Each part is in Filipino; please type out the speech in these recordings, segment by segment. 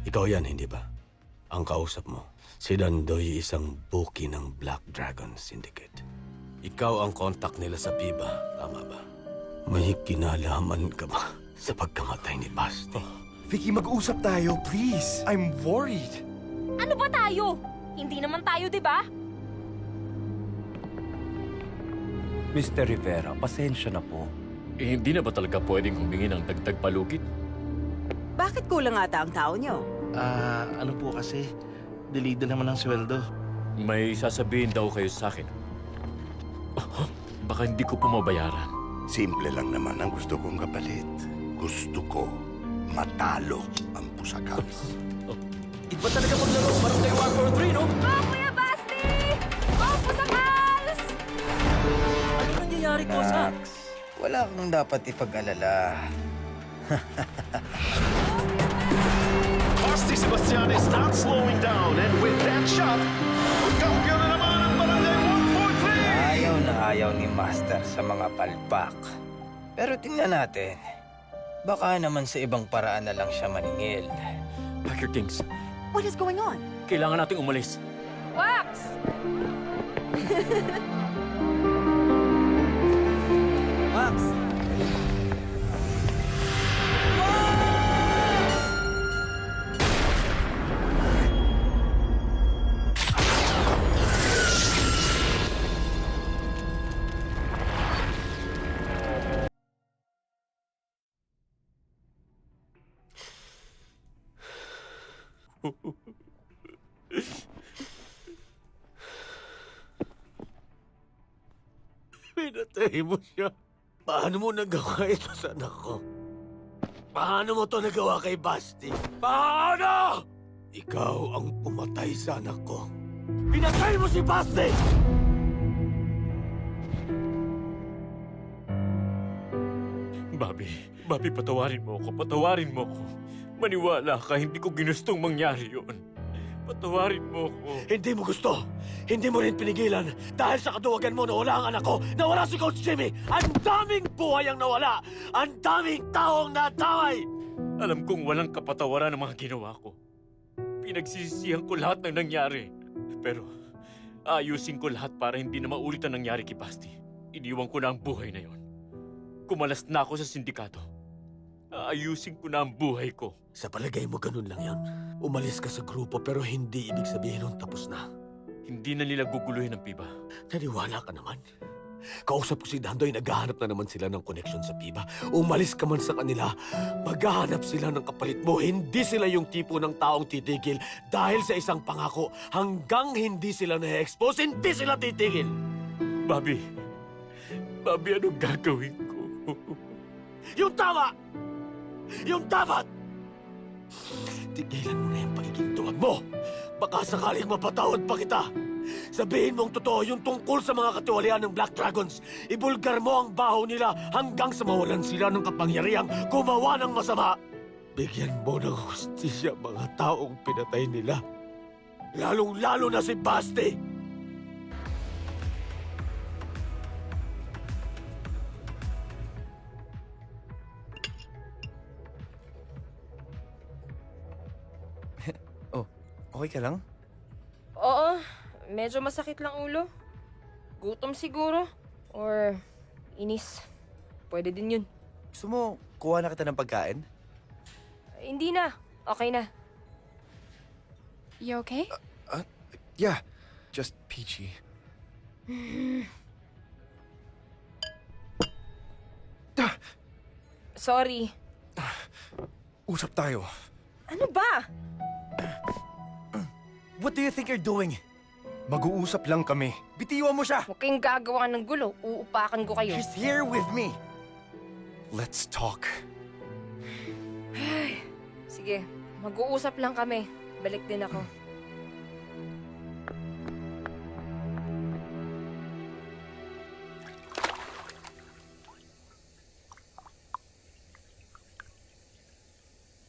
Ikaw yan, hindi ba? Ang kausap mo. Si Dandoy, isang buki ng Black Dragon Syndicate. Ikaw ang contact nila sa PIBA, tama ba? May kinalaman ka ba sa pagkamatay ni Basti? Vicky, mag-usap tayo, please. I'm worried. Ano ba tayo? Hindi naman tayo, di ba? Mr. Rivera, pasensya na po. Hindi na ba talaga pwedeng humingi ng dagdag palugit? Bakit kulang ata ang tao nyo? Ano po kasi, delayed na naman ang sweldo. May sasabihin daw kayo sa akin. Baka hindi ko po mabayaran. Simple lang naman ang gusto kong kapalit. Gusto ko matalo ang Pusakals. Iba talaga maglaro Barangay War 3, no? Oh, Kuya Basti! Oh, Pusakals! Ano nangyayari ko sa... Wala kang dapat ipag-alala. Basti Sebastian is not slowing down, and with that shot, magkampiyon na naman ang Barangay 143! Ayaw na ayaw ni Master sa mga palpak. Pero tingnan natin. Baka naman sa ibang paraan na lang siya maningil. Pack your things. What is going on? Kailangan nating umalis. Wax! Max! Pinatay mo siya. Paano mo nagawa ito sa anak ko? Paano mo to nagawa kay Basti? Paano? Ikaw ang pumatay sa anak ko. Pinatay mo si Basti! Bobby, patawarin mo ako. Patawarin mo ako. Maniwala ka, hindi ko ginustong mangyari yun. Patawarin mo ako. Hindi mo gusto. Hindi mo rin pinigilan. Dahil sa kaduwagan mo, nawala ang anak ko. Nawala si Coach Jimmy. Ang daming buhay ang nawala. Ang daming taong nadamay. Alam kong walang kapatawaran ang mga ginawa ko. Pinagsisisihan ko lahat ng nangyari. Pero ayusin ko lahat para hindi na maulit ang nangyari kay Basti. Iniwan ko na ang buhay na yon. Kumalas na ako sa sindikato. Ayusin ko na ang buhay ko. Sa palagay mo, ganun lang yon. Umalis ka sa grupo pero hindi ibig sabihin nun tapos na. Hindi na nila guguluhin ang PIBA. Naniwala ka naman. Kausap ko si Dandoy, naghahanap na naman sila ng connection sa PIBA. Umalis ka man sa kanila, maghahanap sila ng kapalit mo. Hindi sila yung tipo ng taong titigil dahil sa isang pangako. Hanggang hindi sila na-expose, hindi sila titigil. Bobby, anong gagawin ko? Yung tama! Yung dapat! Tigilan mo na yung pagiging tuwag mo! Baka sakaling mapatawad pa kita! Sabihin mong totoo yung tungkol sa mga katiwalian ng Black Dragons. Ibulgar mo ang baho nila hanggang sa mawalan sila ng kapangyarihang gumawa ng masama. Bigyan mo ng hustisya mga taong pinatay nila. Lalong-lalo na si Basti! Okay ka lang? Oo, medyo masakit lang ulo. Gutom siguro. Or inis. Pwede din yun. Gusto mo, kuha na kita ng pagkain? Hindi na. Okay na. You okay? Yeah, just peachy. Sorry. Usap tayo. Ano ba? What do you think you're doing? Mag-uusap lang kami. Bitiwan mo siya! Huwag kayong gagawa ng gulo. Uupakan ko kayo. She's here with me. Let's talk. Sige, mag-uusap lang kami. Balik din ako.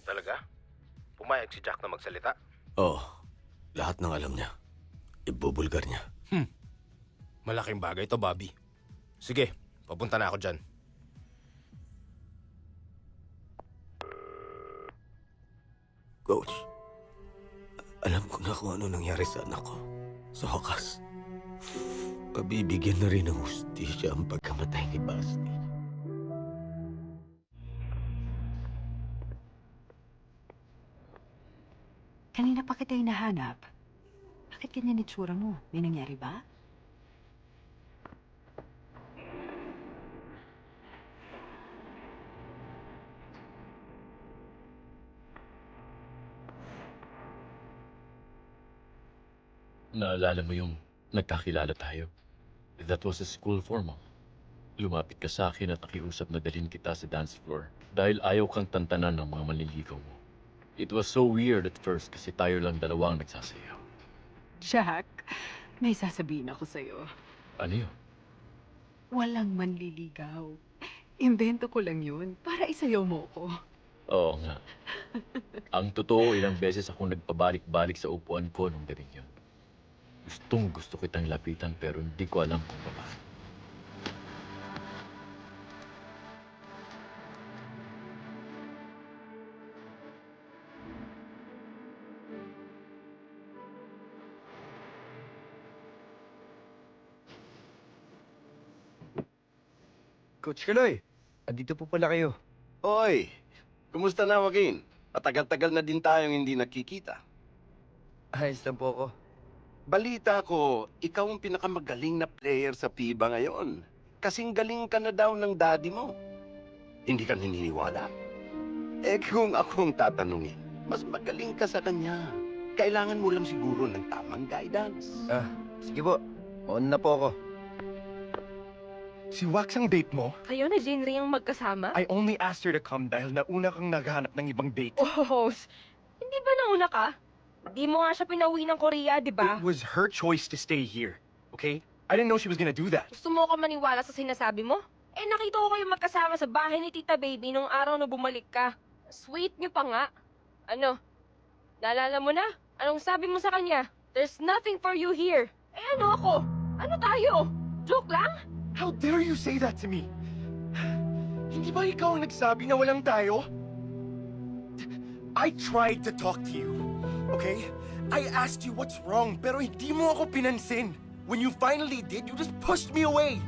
Talaga? Pumayag si Jack na magsalita? Oh, lahat ng alam niya. Ibubulgar niya. Malaking bagay to, Bobby. Sige, papunta na ako dyan. Coach, alam ko na kung ano nangyari sa anak ko. Sa wakas, pabibigyan na rin ng hustisya ang pagkamatay ni Basti. Kanina pa kita hinahanap. Bakit ganyan itsura mo? May nangyari ba? Naalala mo yung nagkakilala tayo? That was a school formal. Lumapit ka sa akin at nakiusap na dalhin kita sa dance floor dahil ayaw kang tantanan ng mga manliligaw mo. It was so weird at first kasi tayo lang dalawang nagsasayaw. Jack, may sasabihin ako sa'yo. Ano yun? Walang manliligaw. Imbento ko lang yun para isayaw mo ko. Oo nga. Ang totoo, ilang beses akong nagpabalik-balik sa upuan ko nung gabing yun. Gustong gusto kitang lapitan pero hindi ko alam kung paano. Coach Kaloy, andito po pala kayo. Hoy, kumusta na, Joaquin? Matagal-tagal na din tayong hindi nakikita. Ayos lang po ako. Balita ko, ikaw ang pinakamagaling na player sa FIBA ngayon. Kasing galing ka na daw ng daddy mo. Hindi ka naniniwala? Eh kung akong tatanungin, mas magaling ka sa kanya. Kailangan mo lang siguro ng tamang guidance. Sige po. On na po ako. Si Wax ang date mo? Kayo na Jinri ang magkasama? I only asked her to come dahil nauna kang naghahanap ng ibang date. Oh, hindi ba nauna ka? Di mo nga siya pinauwi ng Korea, di ba? It was her choice to stay here, okay? I didn't know she was gonna do that. Gusto mo ko maniwala sa sinasabi mo? Eh, nakita ko kayo magkasama sa bahay ni Tita Baby nung araw na bumalik ka. Sweet niyo pa nga. Ano? Naalala mo na? Anong sabi mo sa kanya? There's nothing for you here. Eh, ano ako? Ano tayo? Joke lang? How dare you say that to me? Hindi ba ikaw ang nagsabi na walang tayo? I tried to talk to you, okay? I asked you what's wrong, pero hindi mo ako pinansin. When you finally did, you just pushed me away.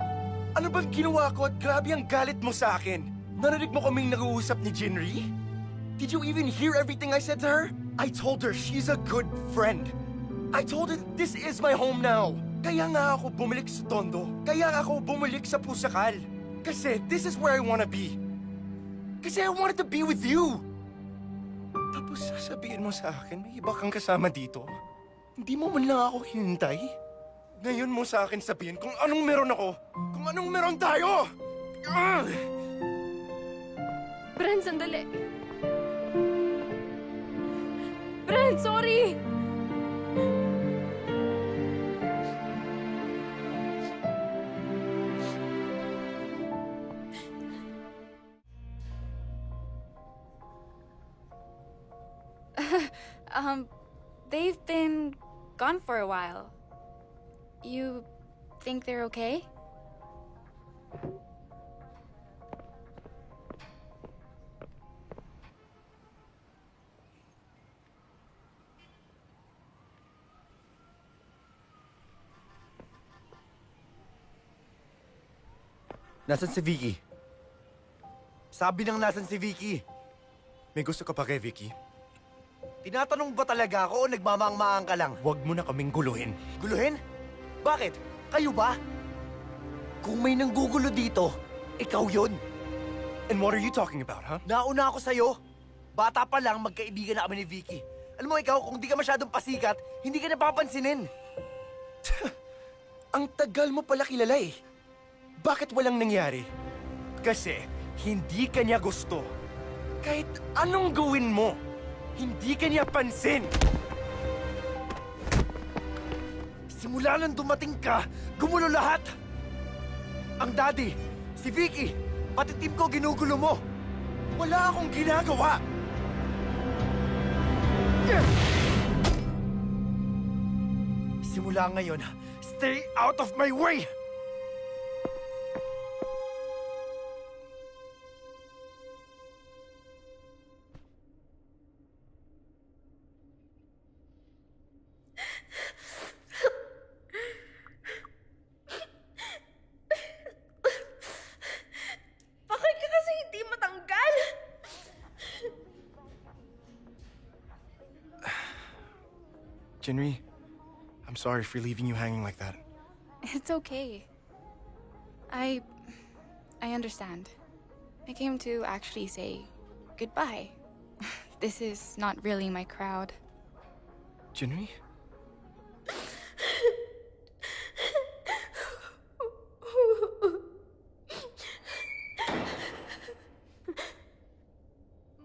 Ano bang ginawa ko at grabe ang galit mo sa akin? Narinig mo kaming nag-uusap ni Jinri? Did you even hear everything I said to her? I told her she's a good friend. I told her this is my home now. Kaya nga ako bumalik sa Tondo. Kaya ako bumalik sa Pusakal. Kasi this is where I wanna be. Kasi I wanted to be with you. Tapos sasabihin mo sa akin, may iba kang kasama dito. Hindi mo man lang ako hinintay. Ngayon mo sa akin sabihin kung anong meron ako. Kung anong meron tayo. Bren, sandali. Bren, sorry! They've been gone for a while. You think they're okay? Nasaan si Vicky? Sabi nang nasan si Vicky. May gusto ka pa kay Vicky? Tinatanong ba talaga ako o nagmamangmaang ka lang? Huwag mo na kaming guluhin. Guluhin? Bakit? Kayo ba? Kung may nanggugulo dito, ikaw yun. And what are you talking about, huh? Nauna ako sa'yo. Bata pa lang, magkaibigan na kami ni Vicky. Alam mo ikaw, kung di ka masyadong pasikat, hindi ka napapansinin. Ang tagal mo pala kilala eh. Bakit walang nangyari? Kasi hindi ka niya gusto. Kahit anong gawin mo, hindi ka niya pansin. Simula nang dumating ka, gumulo lahat. Ang daddy, si Vicky, pati team ko ginugulo mo. Wala akong ginagawa. Simula ngayon, stay out of my way! Jinri, I'm sorry for leaving you hanging like that. It's okay. I understand. I came to actually say goodbye. This is not really my crowd. Jinri?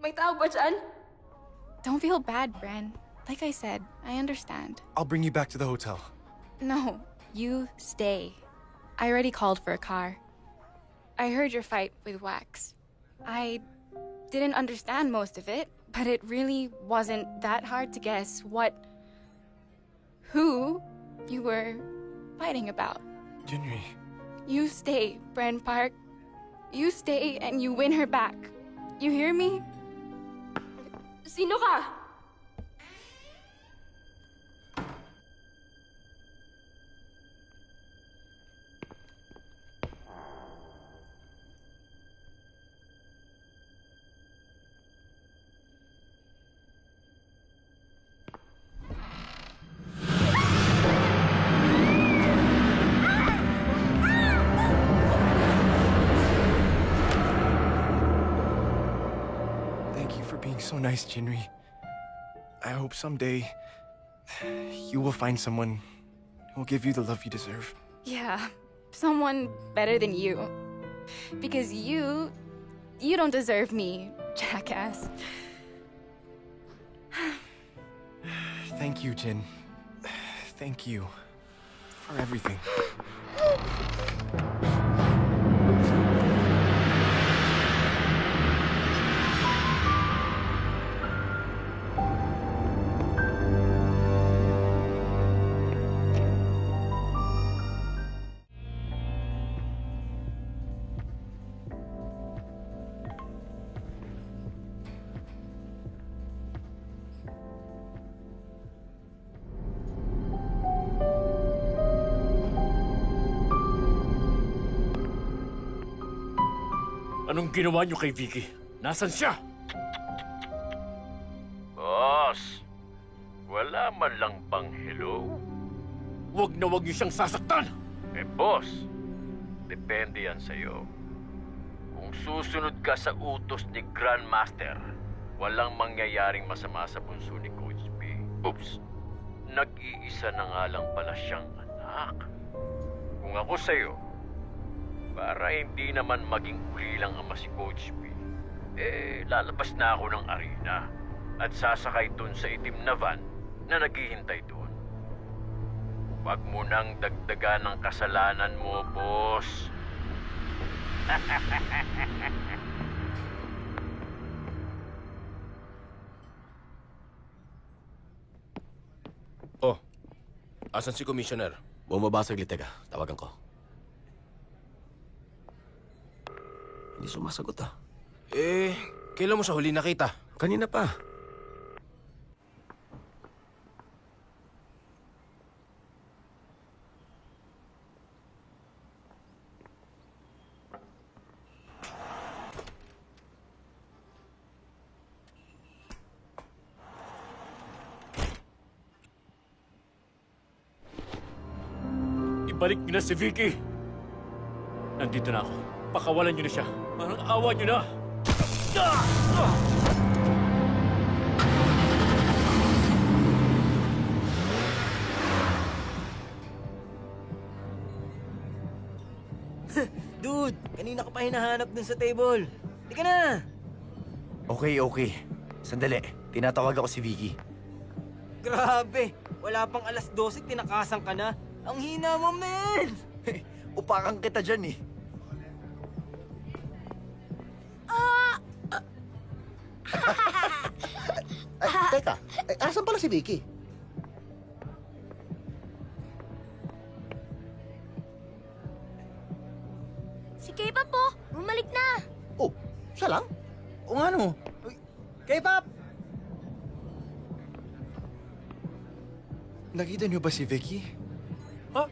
May tao ba dyan? Don't feel bad, Bren. Like I said, I understand. I'll bring you back to the hotel. No, you stay. I already called for a car. I heard your fight with Wax. I didn't understand most of it, but it really wasn't that hard to guess who you were fighting about. Jinri. You stay, Bren Park. You stay and you win her back. You hear me? Sino ka? Thank you for being so nice, Jinri. I hope someday you will find someone who will give you the love you deserve. Yeah, someone better than you. Because you don't deserve me, jackass. Thank you, Jin. Thank you for everything. Anong ginawa niyo kay Vicky? Nasaan siya? Boss, wala man lang pang hello. Huwag na huwag niyo siyang sasaktan! Boss, depende yan sa'yo. Kung susunod ka sa utos ni Grandmaster, walang mangyayaring masama sa bunso ni Coach B. Oops, nag-iisa na nga lang pala siyang anak. Kung ako sa'yo, para hindi naman maging ulilang ama si Coach B, lalabas na ako ng arena at sasakay dun sa itim na van na naghihintay doon. Huwag mo nang dagdagan ng kasalanan mo, boss. Oh, asan si Commissioner? Bumaba saglit, teka. Tawagan ko. Hindi sumasagot ah. Kailan mo siya huli nakita? Kanina pa. Ibalik niyo na si Vicky! Nandito na ako. Pakawalan niyo na siya. Parang awa niyo na! Dude, kanina ko pa hinahanap dun sa table. Tika na! Okay. Sandali. Tinatawag ako si Vicky. Grabe! Wala pang alas 12, tinakasan ka na. Ang hina mo, man! Upakan kita dyan eh. Teka, asan pala si Vicky? Si K-pop po, bumalik na. Oh, siya lang? O nga no? K-pop! Nakita niyo ba si Vicky? Ha?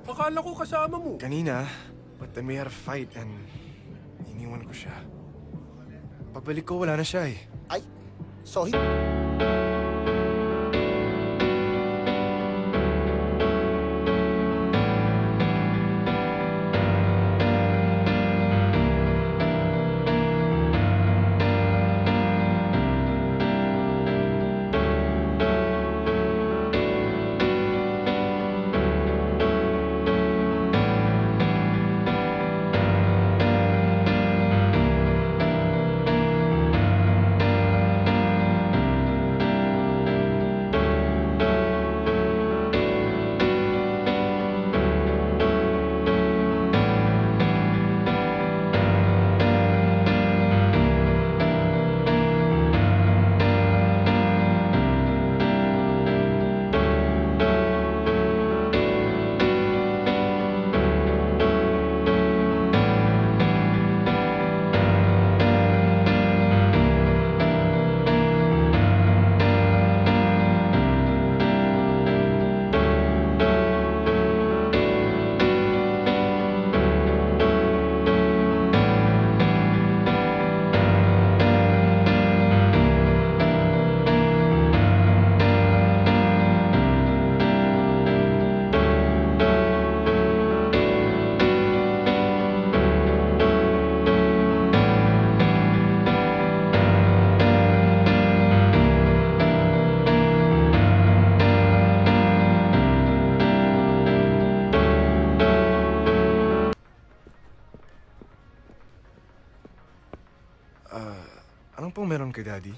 Akala ko kasama mo. Kanina, but then we had a fight and iniwan ko siya. Pagbalik ko, wala na siya eh. Ay, so Anong pong meron kay Daddy?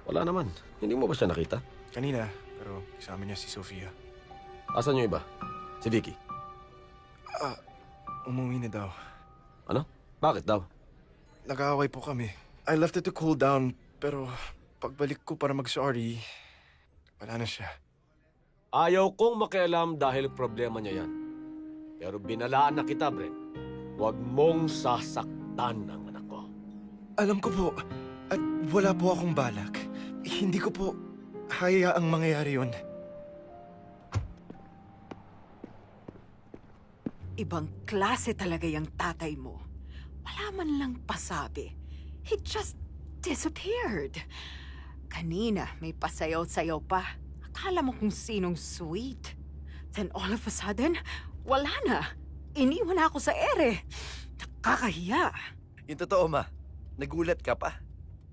Wala naman. Hindi mo ba siya nakita? Kanina, pero kasama niya si Sofia. Asan yung iba? Si Vicky. Umuwi na daw. Ano? Bakit daw? Nag-aaway po kami. I left it to cool down, pero pagbalik ko para mag-sorry, wala na siya. Ayaw kong makialam dahil problema niya yan. Pero binalaan na kita, Brent. Huwag mong sasaktan ang anak ko. Alam ko po, at wala po akong balak. Hindi ko po hayaang mangyayari yun. Ibang klase talaga yung tatay mo. Wala man lang pasabi. He just disappeared. Kanina, may pasayaw-sayaw pa. Akala mo kung sinong sweet. Then all of a sudden, wala na. Iniwan na ako sa ere. Nakakahiya. Yung totoo, ma. Nagulat ka pa.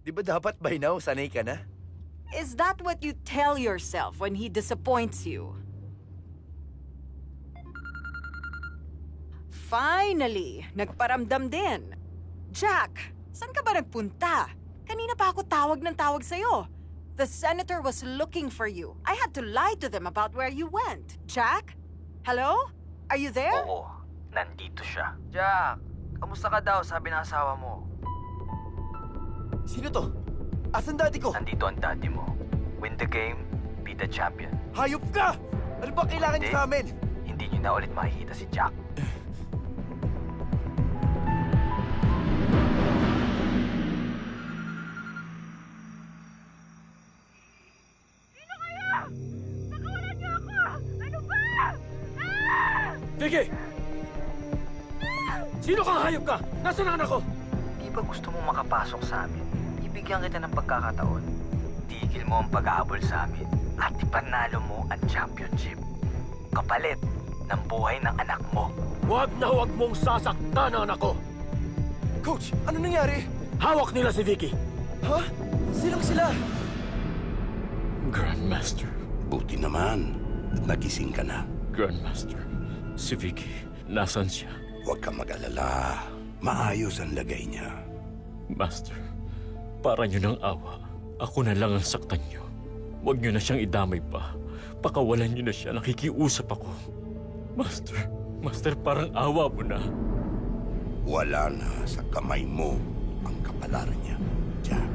Di ba dapat by now sanay ka na? Is that what you tell yourself when he disappoints you? Finally, nagparamdam din. Jack, saan ka ba nagpunta? Kanina pa ako tawag ng tawag sa'yo. The senator was looking for you. I had to lie to them about where you went. Jack? Hello? Are you there? Oo, nandito siya. Jack, kamusta ka daw? Sabi ng asawa mo. Sino to? Asan daddy ko? Nandito ang daddy mo. Win the game, be the champion. Hayop ka! Ano ba kailangan niyo sa amin? Hindi niyo na ulit makikita si Jack. Vicky! Sino kang hayop ka? Nasaan ang anak ko? Di ba gusto mo makapasok sa amin? Ibigyan kita ng pagkakataon. Tigil mo ang pag-aabol sa amin at ipanalo mo ang championship. Kapalit ng buhay ng anak mo. Huwag na huwag mong sasaktan ang anak ko. Coach, ano nangyari? Hawak nila si Vicky. Ha? Sinong sila? Grandmaster. Buti naman at nagising ka na. Grandmaster. Si Vicky. Nasaan siya? Huwag ka mag-alala. Maayos ang lagay niya. Master, para niyo ng awa. Ako na lang ang saktan niyo. Huwag niyo na siyang idamay pa. Pakawalan niyo na siya. Nakikiusap ako. Master, parang awa mo na. Wala na sa kamay mo ang kapalaran niya, Jack.